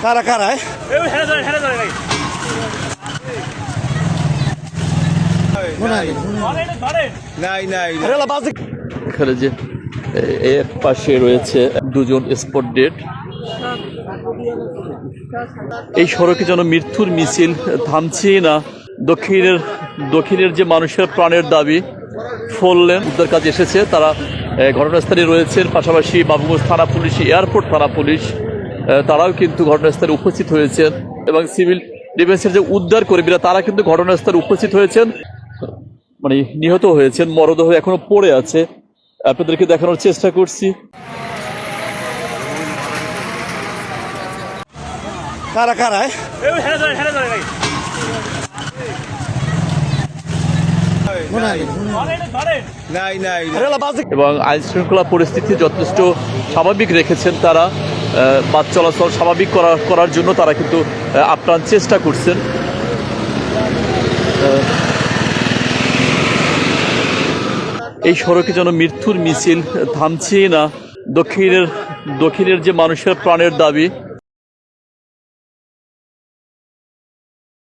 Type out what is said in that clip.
কারা কারা এখানে যে এক পাশে রয়েছে দুজন স্পট ডেড। এই সড়কে যেন মৃত্যুর মিছিল থামছেই না। দক্ষিণের যে মানুষের প্রাণের দাবি ফোর লেন উদ্ধার কাজে এসেছে, তারা ঘটনাস্থলে রয়েছেন। পাশাপাশি বাবুগঞ্জ থানা পুলিশ, এয়ারপোর্ট থানা পুলিশ তারাও কিন্তু ঘটনাস্থলে উপস্থিত হয়েছেন এবং সিভিল ডিফেন্সের যে উদ্ধার কর্মীরা তারা কিন্তু ঘটনাস্থলে উপস্থিত হয়েছেন, মানে নিহত হয়েছেন। মরদেহ এখনো পড়ে আছে, আপনাদেরকে দেখানোর চেষ্টা করছি। কারা কারা এবং আইন শৃঙ্খলা পরিস্থিতি যথেষ্ট স্বাভাবিক রেখেছেন তারা। বাস চলাচল স্বাভাবিক করার জন্য তারা কিন্তু আপ্রাণ চেষ্টা করছেন। এই সড়কে যেন মৃত্যুর মিছিল থামছেই না। দক্ষিণের যে মানুষের প্রাণের দাবি